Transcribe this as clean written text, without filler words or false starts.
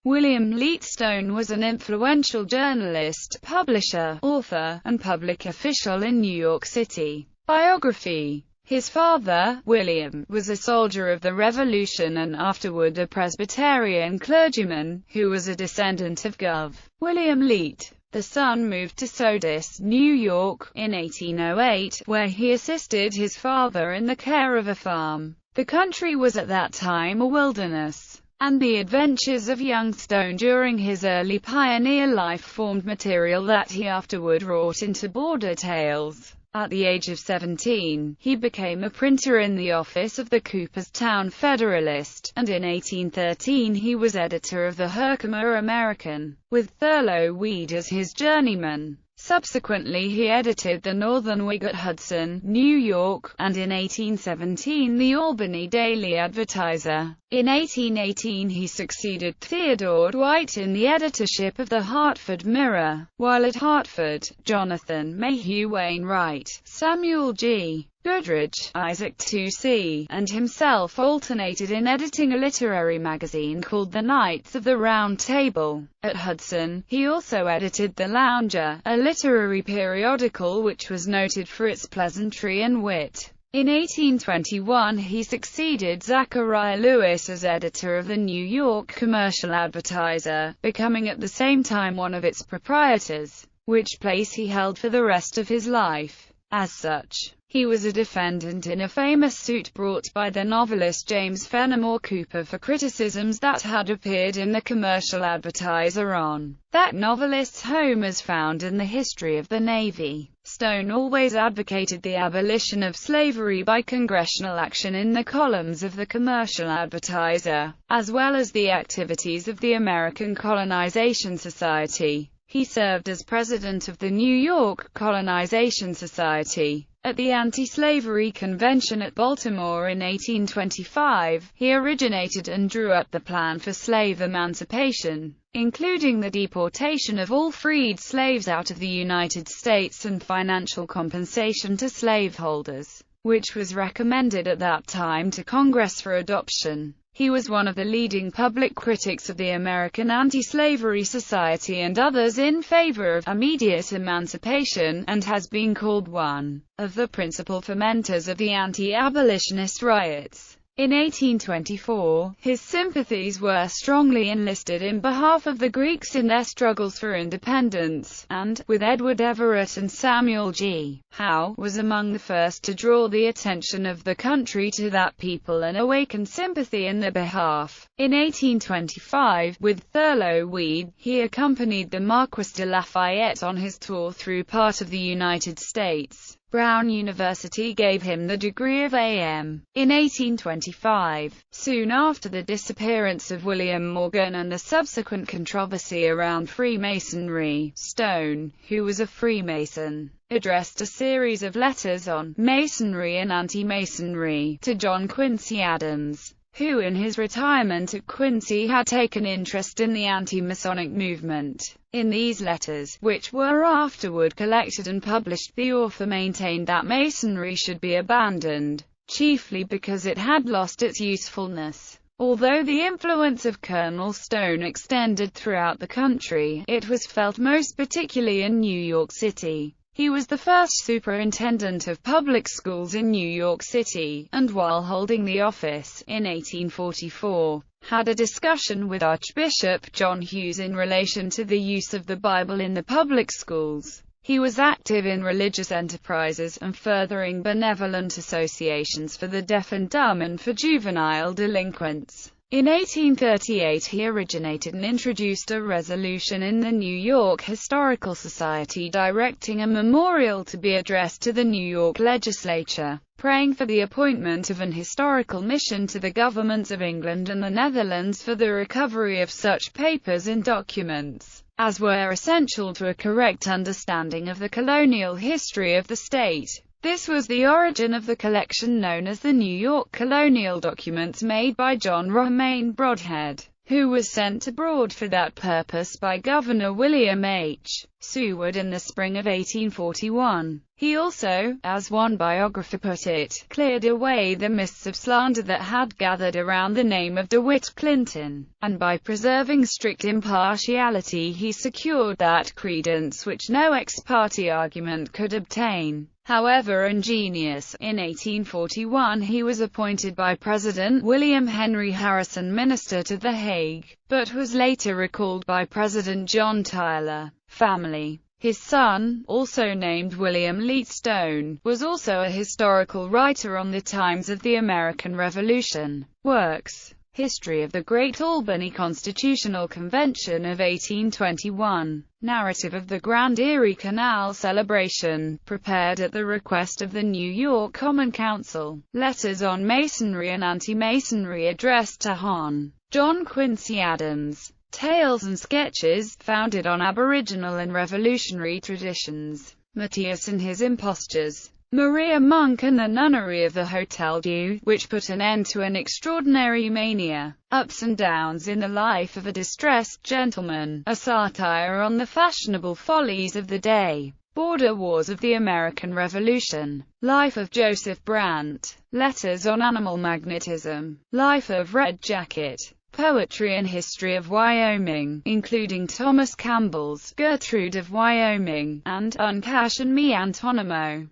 William Leete Stone was an influential journalist, publisher, author, and public official in New York City. Biography. His father, William, was a soldier of the Revolution and afterward a Presbyterian clergyman, who was a descendant of Gov. William Leete. The son moved to Sodus, New York, in 1808, where he assisted his father in the care of a farm. The country was at that time a wilderness, and the adventures of young Stone during his early pioneer life formed material that he afterward wrought into border tales. At the age of 17, he became a printer in the office of the Cooperstown Federalist, and in 1813 he was editor of the Herkimer American, with Thurlow Weed as his journeyman. Subsequently he edited the Northern Whig at Hudson, New York, and in 1817 the Albany Daily Advertiser. In 1818 he succeeded Theodore Dwight in the editorship of the Hartford Mirror. While at Hartford, Jonathan Mayhew Wainwright, Samuel G. Goodrich, Isaac II.C., and himself alternated in editing a literary magazine called The Knights of the Round Table. At Hudson, he also edited The Lounger, a literary periodical which was noted for its pleasantry and wit. In 1821 he succeeded Zachariah Lewis as editor of the New York Commercial Advertiser, becoming at the same time one of its proprietors, which place he held for the rest of his life. As such, he was a defendant in a famous suit brought by the novelist James Fenimore Cooper for criticisms that had appeared in the Commercial Advertiser on that novelist's home as found in the history of the Navy. Stone always advocated the abolition of slavery by congressional action in the columns of the Commercial Advertiser, as well as the activities of the American Colonization Society. He served as president of the New York Colonization Society. At the Anti-Slavery Convention at Baltimore in 1825, he originated and drew up the plan for slave emancipation, including the deportation of all freed slaves out of the United States and financial compensation to slaveholders, which was recommended at that time to Congress for adoption. He was one of the leading public critics of the American Anti-Slavery Society and others in favor of immediate emancipation, and has been called one of the principal fomenters of the anti-abolitionist riots. In 1824, his sympathies were strongly enlisted in behalf of the Greeks in their struggles for independence, and, with Edward Everett and Samuel G. Howe, was among the first to draw the attention of the country to that people and awaken sympathy in their behalf. In 1825, with Thurlow Weed, he accompanied the Marquis de Lafayette on his tour through part of the United States. Brown University gave him the degree of A.M. in 1825. Soon after the disappearance of William Morgan and the subsequent controversy around Freemasonry, Stone, who was a Freemason, addressed a series of letters on Masonry and anti-Masonry to John Quincy Adams, who in his retirement at Quincy had taken interest in the anti-Masonic movement. In these letters, which were afterward collected and published, the author maintained that Masonry should be abandoned, chiefly because it had lost its usefulness. Although the influence of Colonel Stone extended throughout the country, it was felt most particularly in New York City. He was the first superintendent of public schools in New York City, and while holding the office, in 1844, had a discussion with Archbishop John Hughes in relation to the use of the Bible in the public schools. He was active in religious enterprises and furthering benevolent associations for the deaf and dumb and for juvenile delinquents. In 1838 he originated and introduced a resolution in the New York Historical Society directing a memorial to be addressed to the New York legislature, praying for the appointment of an historical mission to the governments of England and the Netherlands for the recovery of such papers and documents as were essential to a correct understanding of the colonial history of the state. This was the origin of the collection known as the New York Colonial Documents, made by John Romaine Brodhead, who was sent abroad for that purpose by Governor William H. Seward in the spring of 1841. He also, as one biographer put it, cleared away the mists of slander that had gathered around the name of DeWitt Clinton, and by preserving strict impartiality he secured that credence which no ex-parte argument could obtain. However ingenious, in 1841 he was appointed by President William Henry Harrison minister to The Hague, but was later recalled by President John Tyler. Family. His son, also named William Leete Stone, was also a historical writer on the times of the American Revolution. Works: History of the Great Albany Constitutional Convention of 1821, Narrative of the Grand Erie Canal Celebration, prepared at the request of the New York Common Council, Letters on Masonry and Anti-Masonry addressed to Hon. John Quincy Adams, Tales and Sketches, founded on Aboriginal and Revolutionary traditions, Matthias and his Impostures, Maria Monk and the Nunnery of the Hotel Dieu, which put an end to an extraordinary mania, Ups and Downs in the Life of a Distressed Gentleman, a satire on the fashionable follies of the day, Border Wars of the American Revolution, Life of Joseph Brant, Letters on Animal Magnetism, Life of Red Jacket, Poetry and History of Wyoming, including Thomas Campbell's Gertrude of Wyoming, and Uncash and Me Antonimo.